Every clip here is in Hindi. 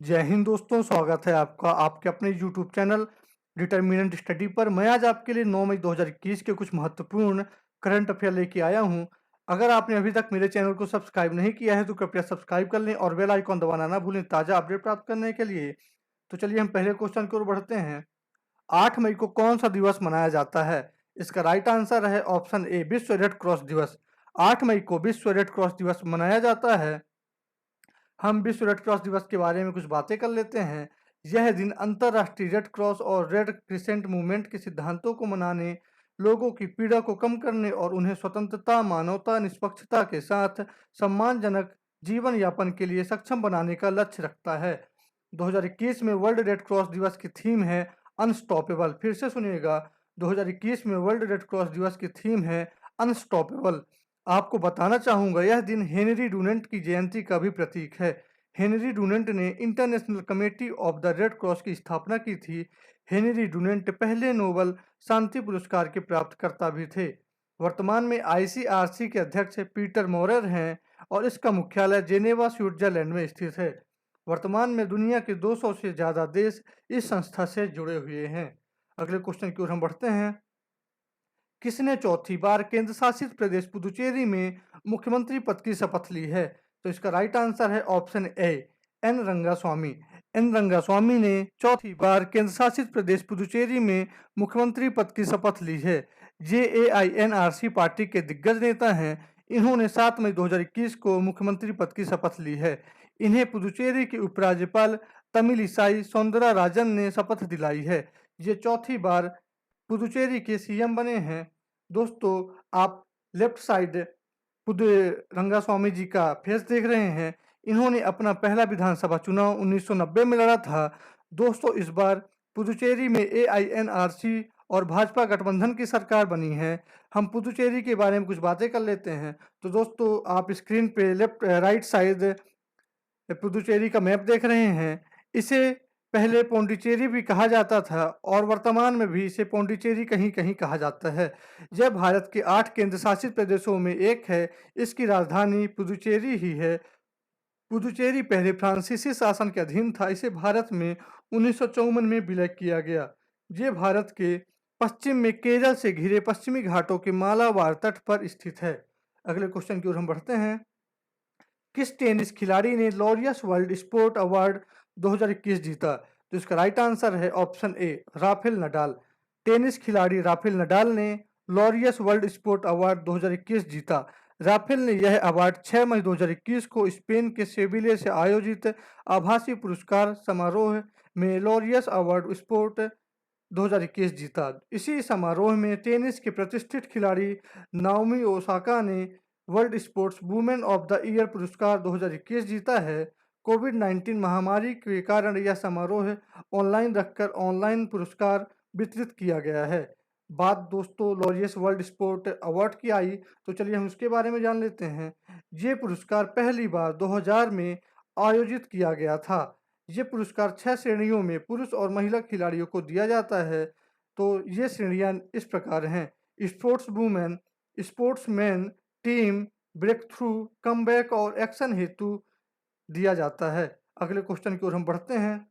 जय हिंद दोस्तों, स्वागत है आपका आपके अपने YouTube चैनल डिटर्मिनेंट स्टडी पर। मैं आज आपके लिए 9 मई 2021 के कुछ महत्वपूर्ण करंट अफेयर लेके आया हूं। अगर आपने अभी तक मेरे चैनल को सब्सक्राइब नहीं किया है तो कृपया सब्सक्राइब कर लें और बेल आइकॉन दबाना ना भूलें ताज़ा अपडेट प्राप्त करने के लिए। तो चलिए हम पहले क्वेश्चन की ओर बढ़ते हैं। 8 मई को कौन सा दिवस मनाया जाता है? इसका राइट आंसर है ऑप्शन ए, विश्व रेड क्रॉस दिवस। 8 मई को विश्व रेड क्रॉस दिवस मनाया जाता है। हम विश्व रेड क्रॉस दिवस के बारे में कुछ बातें कर लेते हैं। यह दिन अंतर्राष्ट्रीय रेड क्रॉस और रेड क्रिसेंट मूवमेंट के सिद्धांतों को मनाने, लोगों की पीड़ा को कम करने और उन्हें स्वतंत्रता, मानवता, निष्पक्षता के साथ सम्मानजनक जीवन यापन के लिए सक्षम बनाने का लक्ष्य रखता है। 2021 में वर्ल्ड रेड क्रॉस दिवस की थीम है अनस्टॉपेबल। फिर से सुनिएगा, 2021 में वर्ल्ड रेड क्रॉस दिवस की थीम है अनस्टॉपेबल। आपको बताना चाहूँगा, यह दिन हेनरी डुनेंट की जयंती का भी प्रतीक है। हेनरी डुनेंट ने international committee of the red cross की स्थापना की थी। हेनरी डुनेंट पहले नोबल शांति पुरस्कार के प्राप्तकर्ता भी थे। वर्तमान में आईसीआरसी के अध्यक्ष पीटर मोरेर हैं और इसका मुख्यालय जेनेवा, स्विट्जरलैंड में स्थित है। वर्तमान में दुनिया के 200 से ज़्यादा देश इस संस्था से जुड़े हुए हैं। अगले क्वेश्चन की ओर हम बढ़ते हैं। किसने चौथी बार केंद्र शासित प्रदेश पुदुचेरी में मुख्यमंत्री पद की शपथ ली है? तो इसका राइट आंसर है option A, N Rangaswamy. N Rangaswamy ने चौथी बार केंद्र शासित प्रदेश पुदुचेरी में मुख्यमंत्री पद की शपथ ली है। जेएआईएनआरसी पार्टी के दिग्गज नेता हैं। इन्होंने 7 मई 2021 को मुख्यमंत्री पद की शपथ ली है। इन्हें पुदुचेरी के उपराज्यपाल तमिलिसाई सौंदरराजन ने शपथ दिलाई है। ये चौथी बार पुदुचेरी के सीएम बने हैं। दोस्तों, आप लेफ्ट साइड पुदु रंगास्वामी जी का फेस देख रहे हैं। इन्होंने अपना पहला विधानसभा चुनाव 1990 में लड़ा था। दोस्तों, इस बार पुदुचेरी में एआईएनआरसी और भाजपा गठबंधन की सरकार बनी है। हम पुदुचेरी के बारे में कुछ बातें कर लेते हैं। तो दोस्तों, आप स्क्रीन पे लेफ्ट राइट साइड पुदुचेरी का मैप देख रहे हैं। इसे पहले पौंडीचेरी भी कहा जाता था और वर्तमान में भी इसे पौंडीचेरी कहीं-कहीं कहा जाता है। यह भारत के 8 केंद्र शासित प्रदेशों में एक है। इसकी राजधानी पुदुचेरी ही है। पुदुचेरी पहले फ्रांसीसी शासन के अधीन था। इसे भारत में 1954 में विलय किया गया। ये भारत के पश्चिम में केरल से घिरे पश्चिमी घाटों के मालाबार तट पर स्थित है। अगले क्वेश्चन की ओर हम बढ़ते हैं। किस टेनिस खिलाड़ी ने लॉरियस वर्ल्ड स्पोर्ट अवार्ड 2021 जीता? तो इसका राइट आंसर है ऑप्शन ए, राफेल नडाल। टेनिस खिलाड़ी राफेल नडाल ने लॉरियस वर्ल्ड स्पोर्ट अवार्ड 2021 जीता। राफेल ने यह अवार्ड 6 मई 2021 को स्पेन के सेविले से आयोजित आभासी पुरस्कार समारोह में लॉरियस अवार्ड स्पोर्ट 2021 जीता। इसी समारोह में टेनिस के प्रतिष्ठित खिलाड़ी नाओमी ओसाका ने world sports women of the year पुरस्कार 2021 जीता है। कोविड-19 महामारी के कारण यह समारोह ऑनलाइन रखकर ऑनलाइन पुरस्कार वितरित किया गया है। बात दोस्तों लॉरियस वर्ल्ड स्पोर्ट अवार्ड की आई, तो चलिए हम उसके बारे में जान लेते हैं। ये पुरस्कार पहली बार 2000 में आयोजित किया गया था। ये पुरस्कार 6 श्रेणियों में पुरुष और महिला खिलाड़ियों को दिया जाता है। तो ये श्रेणियां इस प्रकार हैं: sports women, sportsman, team, break through, comeback और एक्शन हेतु दिया जाता है। अगले क्वेश्चन की ओर हम बढ़ते हैं।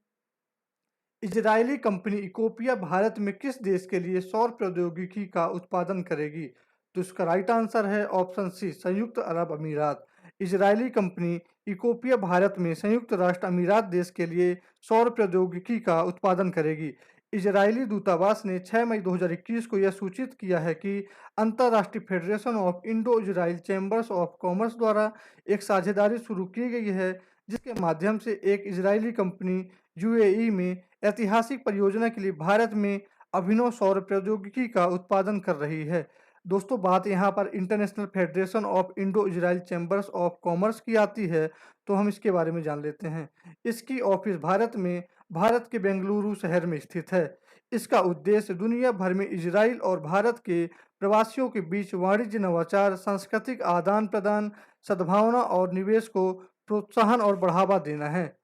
इजरायली कंपनी इकोपिया भारत में किस देश के लिए सौर प्रौद्योगिकी का उत्पादन करेगी? तो इसका राइट आंसर है ऑप्शन सी, संयुक्त अरब अमीरात। इजरायली कंपनी इकोपिया भारत में संयुक्त राष्ट्र अमीरात देश के लिए सौर प्रौद्योगिकी का उत्पादन करेगी। इजरायली दूतावास ने 6 मई 2021 को यह सूचित किया है कि अंतर्राष्ट्रीय federation of Indo Israel chambers of commerce द्वारा एक साझेदारी शुरू की गई है, जिसके माध्यम से एक इजरायली कंपनी यूएई में ऐतिहासिक परियोजना के लिए भारत में अभिनव सौर प्रौद्योगिकी का उत्पादन कर रही है। दोस्तों, बात यहाँ पर international federation of Indo Israel chambers of commerce की आती है, तो हम इसके बारे में जान लेते हैं। इसकी ऑफिस भारत के बेंगलुरु शहर में स्थित है। इसका उद्देश्य दुनिया भर में इजराइल और भारत के प्रवासियों के बीच वाणिज्य, नवाचार, सांस्कृतिक आदान प्रदान, सद्भावना और निवेश को प्रोत्साहन और बढ़ावा देना है।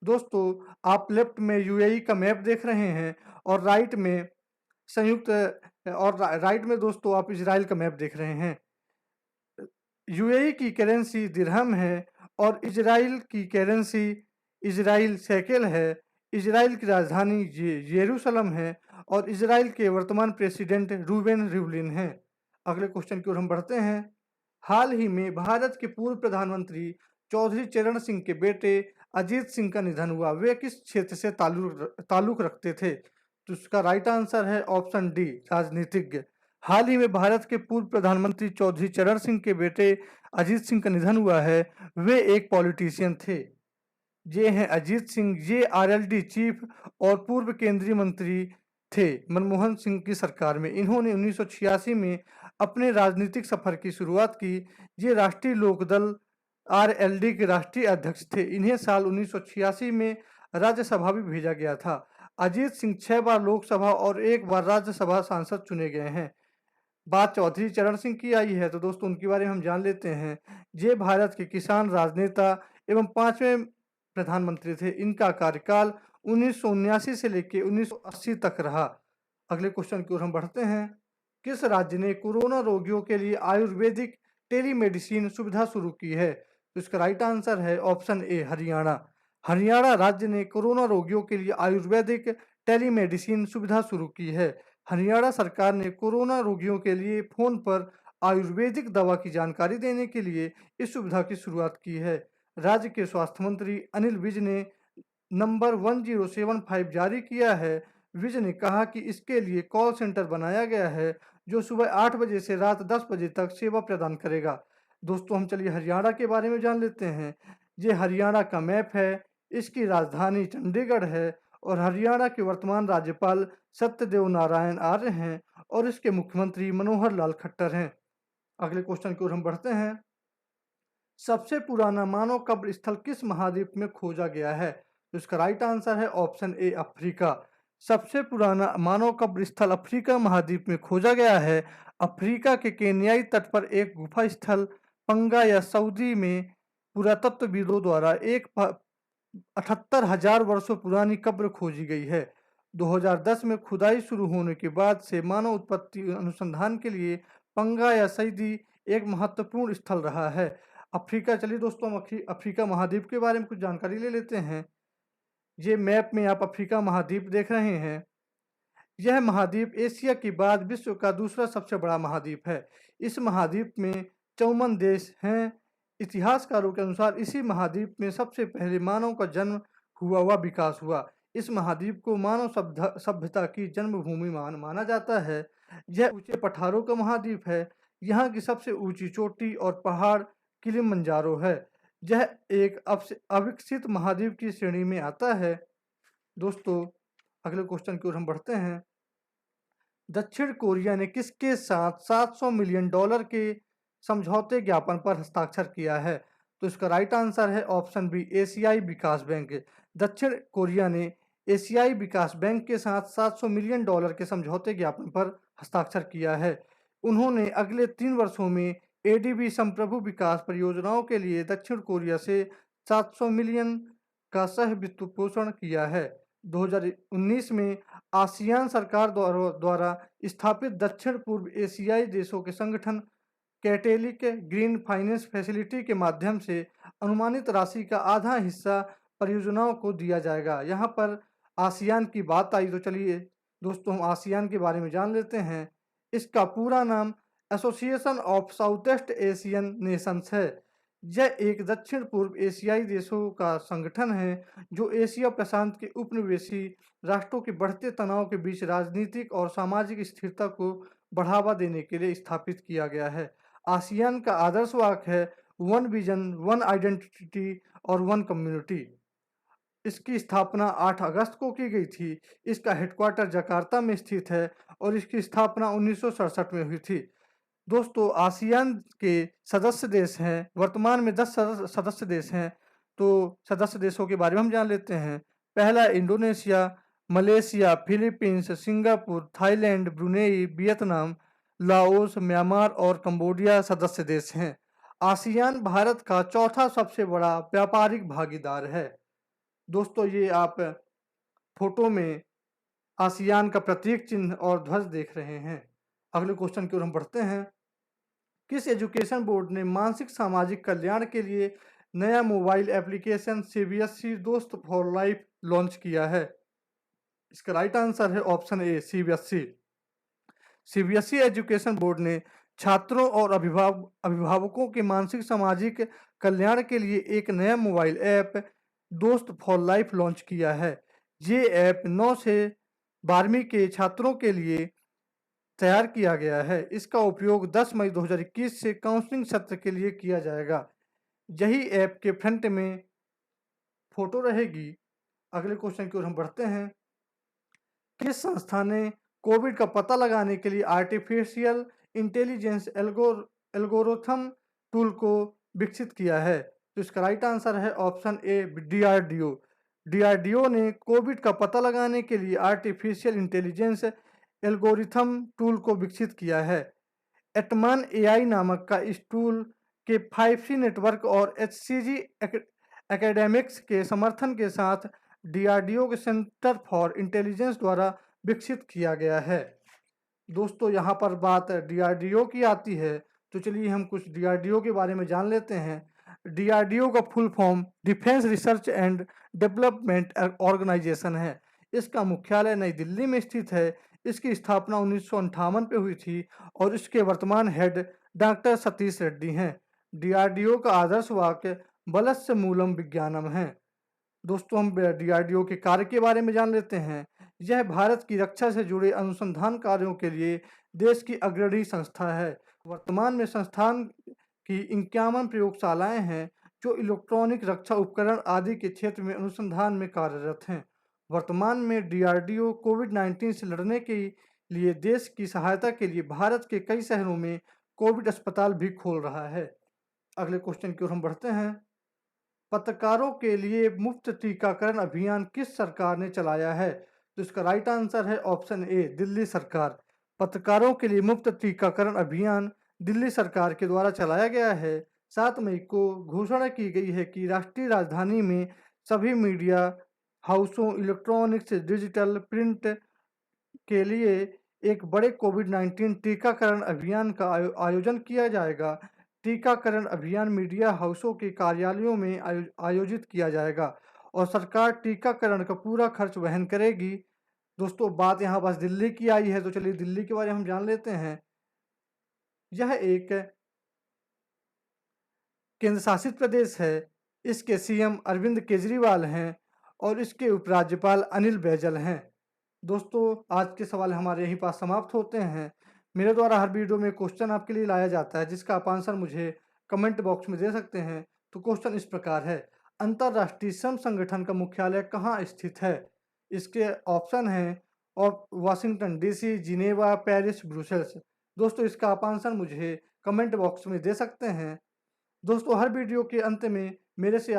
दोस्तों, आप लेफ्ट में यूएई का मैप देख रहे हैं और राइट में दोस्तों आप इजराइल का मैप देख रहे हैं। यूएई की करेंसी दिरहम है और इजराइल की करेंसी इजराइल शैकेल है। इजराइल की राजधानी यरूशलेम है और इजराइल के वर्तमान प्रेसिडेंट रूबेन रिवलिन हैं। अगले क्वेश्चन की ओर हम बढ़ते हैं। हाल ही में भारत के पूर्व प्रधानमंत्री चौधरी चरण सिंह के बेटे अजीत सिंह का निधन हुआ। वे किस क्षेत्र से ताल्लुक रखते थे? तो इसका राइट आंसर है ऑप्शन डी, राजनीतिज्ञ। हाल ही में भारत के पूर्व प्रधानमंत्री चौधरी चरण सिंह के बेटे अजीत सिंह का निधन हुआ है। वे एक पॉलिटिशियन थे। ये हैं अजीत सिंह। ये आरएलडी चीफ और पूर्व केंद्रीय मंत्री थे मनमोहन सिंह की सरकार में। इन्होंने 1986 में अपने राजनीतिक सफर की शुरुआत की। ये राष्ट्रीय लोकदल आरएलडी के राष्ट्रीय अध्यक्ष थे। इन्हें साल 1986 में राज्यसभा भी भेजा गया था। अजीत सिंह 6 बार लोकसभा और 1 बार राज्यसभा सांसद चुने गए हैं। बात चौधरी चरण सिंह की आई है तो दोस्तों उनके बारे में हम जान लेते हैं। ये भारत के किसान राजनेता एवं 5वें प्रधानमंत्री थे। इनका कार्यकाल 1979 से लेकर 1980 तक रहा। अगले क्वेश्चन की ओर हम बढ़ते हैं। किस राज्य ने कोरोना रोगियों के लिए आयुर्वेदिक टेलीमेडिसिन सुविधा शुरू की है? तो इसका राइट आंसर है ऑप्शन ए, हरियाणा। हरियाणा राज्य ने कोरोना रोगियों के लिए आयुर्वेदिक टेलीमेडिसिन सुविधा शुरू की है। हरियाणा सरकार ने कोरोना रोगियों के लिए फोन पर आयुर्वेदिक दवा की जानकारी देने के लिए इस सुविधा की शुरुआत की है। राज्य के स्वास्थ्य मंत्री अनिल विज ने नंबर 1075 जारी किया है। विज ने कहा कि इसके लिए कॉल सेंटर बनाया गया है जो सुबह 8 बजे से रात 10 बजे तक सेवा प्रदान करेगा। दोस्तों हम चलिए हरियाणा के बारे में जान लेते हैं। ये हरियाणा का मैप है। इसकी राजधानी चंडीगढ़ है और हरियाणा के वर्तमान राज्यपाल सत्यदेव नारायण आर्य हैं और इसके मुख्यमंत्री मनोहर लाल खट्टर हैं। अगले क्वेश्चन की ओर हम बढ़ते हैं। सबसे पुराना मानव कब्र स्थल किस महाद्वीप में खोजा गया है? तो इसका राइट आंसर है ऑप्शन ए, अफ्रीका। सबसे पुराना मानव कब्र स्थल अफ्रीका महाद्वीप में खोजा गया है। अफ्रीका के केन्याई तट पर एक गुफा स्थल पंगा या सऊदी में पुरातत्वविदों द्वारा एक 78,000 वर्षों पुरानी कब्र खोजी गई है। 2010 में खुदाई शुरू होने के बाद से मानव उत्पत्ति अनुसंधान के लिए पंगा या सईदी एक महत्वपूर्ण स्थल रहा है। अफ्रीका, चलिए दोस्तों हम अफ्रीका महाद्वीप के बारे में कुछ जानकारी ले लेते हैं। ये मैप में आप अफ्रीका महाद्वीप देख रहे हैं। यह महाद्वीप एशिया के बाद विश्व का दूसरा सबसे बड़ा महाद्वीप है। इस महाद्वीप में 54 देश हैं। इतिहासकारों के अनुसार इसी महाद्वीप में सबसे पहले मानव का जन्म हुआ विकास हुआ। इस महाद्वीप को मानव सभ्यता की जन्मभूमि माना जाता है। यह ऊंचे पठारों का महाद्वीप है। यहाँ की सबसे ऊंची चोटी और पहाड़ किलिमंजारो है। यह एक अविकसित महाद्वीप की श्रेणी में आता है। दोस्तों अगले क्वेश्चन की ओर हम बढ़ते हैं। दक्षिण कोरिया ने किसके साथ $700 मिलियन के समझौते ज्ञापन पर हस्ताक्षर किया है? तो इसका राइट आंसर है ऑप्शन बी, एशियाई विकास बैंक। दक्षिण कोरिया ने एशियाई विकास बैंक के साथ $700 मिलियन के समझौते ज्ञापन पर हस्ताक्षर किया है। उन्होंने अगले 3 वर्षों में एडीबी संप्रभु विकास परियोजनाओं के लिए दक्षिण कोरिया से 700 मिलियन का सह वित्त पोषण किया है। 2019 में आसियान सरकार द्वारा स्थापित दक्षिण पूर्व एशियाई देशों के संगठन कैथोलिक ग्रीन फाइनेंस फैसिलिटी के माध्यम से अनुमानित राशि का आधा हिस्सा परियोजनाओं को दिया जाएगा। यहाँ पर आसियान की बात आई तो चलिए दोस्तों हम आसियान के बारे में जान लेते हैं। इसका पूरा नाम association of south east Asian Nations है। यह एक दक्षिण पूर्व एशियाई देशों का संगठन है जो एशिया प्रशांत के उपनिवेशी राष्ट्रों के बढ़ते तनाव के बीच राजनीतिक और सामाजिक स्थिरता को बढ़ावा देने के लिए स्थापित किया गया है। आसियान का आदर्श वाक्य है वन विजन, वन आइडेंटिटी और वन कम्युनिटी। इसकी स्थापना 8 अगस्त को की गई थी। इसका हेडक्वार्टर जकार्ता में स्थित है और इसकी स्थापना 1967 में हुई थी। दोस्तों आसियान के सदस्य देश हैं, वर्तमान में 10 सदस्य देश हैं। तो सदस्य देशों के बारे में हम जान लेते हैं। पहला Indonesia, Malaysia, Philippines, Singapore, Thailand, Brunei, Vietnam, Laos, Myanmar और कंबोडिया सदस्य देश हैं। आसियान भारत का चौथा सबसे बड़ा व्यापारिक भागीदार है। दोस्तों ये आप फोटो में आसियान का प्रतीक चिन्ह और ध्वज देख रहे हैं। अगले क्वेश्चन की ओर हम बढ़ते हैं। किस एजुकेशन बोर्ड ने मानसिक सामाजिक कल्याण के लिए नया मोबाइल एप्लीकेशन सीबीएसई दोस्त फॉर लाइफ लॉन्च किया है। इसका राइट आंसर है ऑप्शन ए सीबीएसई। सीबीएसई एजुकेशन बोर्ड ने छात्रों और अभिभावकों के मानसिक सामाजिक कल्याण के लिए एक नया मोबाइल ऐप दोस्त फॉर लाइफ लॉन्च किया है। ये ऐप 9 से 12वीं के छात्रों के लिए तैयार किया गया है। इसका उपयोग 10 मई 2021 से काउंसलिंग सत्र के लिए किया जाएगा। यही ऐप के फ्रंट में फोटो रहेगी। अगले क्वेश्चन की ओर हम बढ़ते हैं। किस संस्था ने कोविड का पता लगाने के लिए आर्टिफिशियल इंटेलिजेंस एल्गोरिथम टूल को विकसित किया है? तो इसका राइट आंसर है ऑप्शन ए डीआरडीओ। डीआरडीओ ने कोविड का पता लगाने के लिए आर्टिफिशियल इंटेलिजेंस एल्गोरिथम टूल को विकसित किया है। एटमान एआई नामक का इस टूल के 5G नेटवर्क और HCG एकेडमिक्स के समर्थन के साथ डीआरडीओ के सेंटर फॉर इंटेलिजेंस द्वारा विकसित किया गया है। दोस्तों यहाँ पर बात डीआरडीओ की आती है, तो चलिए हम कुछ डीआरडीओ के बारे में जान लेते हैं। डीआरडीओ का full form defence research and development organisation है। इसका मुख्यालय नई दिल्ली में स्थित है। इसकी स्थापना 1958 पे हुई थी और इसके वर्तमान हेड डॉक्टर सतीश रेड्डी हैं। डीआरडीओ का आदर्श वाक्य बलस्य मूलम विज्ञानम है। दोस्तों हम डीआरडीओ के कार्य के बारे में जान लेते हैं। यह भारत की रक्षा से जुड़े अनुसंधान कार्यों के लिए देश की अग्रणी संस्था है। वर्तमान में संस्थान की 51 प्रयोगशालाएं हैं जो इलेक्ट्रॉनिक रक्षा उपकरण आदि के क्षेत्र में अनुसंधान में कार्यरत हैं। वर्तमान में डीआरडीओ कोविड-19 से लड़ने के लिए देश की सहायता के लिए भारत के कई शहरों में कोविड अस्पताल भी खोल रहा है। अगले क्वेश्चन की ओर हम बढ़ते हैं। पत्रकारों के लिए मुफ्त टीकाकरण अभियान किस सरकार ने चलाया है? तो इसका राइट आंसर है ऑप्शन ए दिल्ली सरकार। पत्रकारों के लिए मुफ्त टीकाकरण अभियान दिल्ली सरकार के द्वारा चलाया गया है। 7 मई को घोषणा की गई है कि राष्ट्रीय राजधानी में सभी मीडिया हाउसों, इलेक्ट्रॉनिक्स, डिजिटल, प्रिंट के लिए एक बड़े कोविड-19 टीकाकरण अभियान का आयोजन किया जाएगा। टीकाकरण अभियान मीडिया हाउसों के कार्यालयों में आयोजित किया जाएगा और सरकार टीकाकरण का पूरा खर्च वहन करेगी। दोस्तों बात यहाँ बस दिल्ली की आई है, तो चलिए दिल्ली के बारे में हम जान लेते हैं। यह एक केंद्र शासित प्रदेश है। इसके सीएम अरविंद केजरीवाल हैं और इसके उपराज्यपाल अनिल बैजल हैं। दोस्तों आज के सवाल हमारे यहीं पास समाप्त होते हैं। मेरे द्वारा हर वीडियो में क्वेश्चन आपके लिए लाया जाता है जिसका आप आंसर मुझे कमेंट बॉक्स में दे सकते हैं। तो क्वेश्चन इस प्रकार है, अंतर्राष्ट्रीय श्रम संगठन का मुख्यालय कहाँ स्थित है? इसके ऑप्शन हैं और Washington DC, Geneva, Paris, Brussels. दोस्तों इसका आप आंसर मुझे कमेंट बॉक्स में दे सकते हैं। दोस्तों हर वीडियो के अंत में मेरे से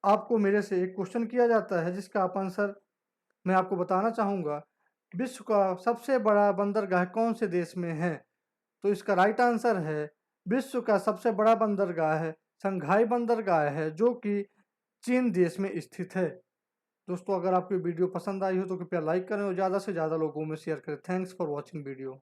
आपको मेरे से एक क्वेश्चन किया जाता है जिसका आप आंसर मैं आपको बताना चाहूँगा। विश्व का सबसे बड़ा बंदरगाह कौन से देश में है? तो इसका राइट आंसर है विश्व का सबसे बड़ा बंदरगाह है शंघाई बंदरगाह है जो कि चीन देश में स्थित है। दोस्तों अगर आपको वीडियो पसंद आई हो तो कृपया लाइक करें और ज़्यादा से ज़्यादा लोगों में शेयर करें। Thanks for watching video.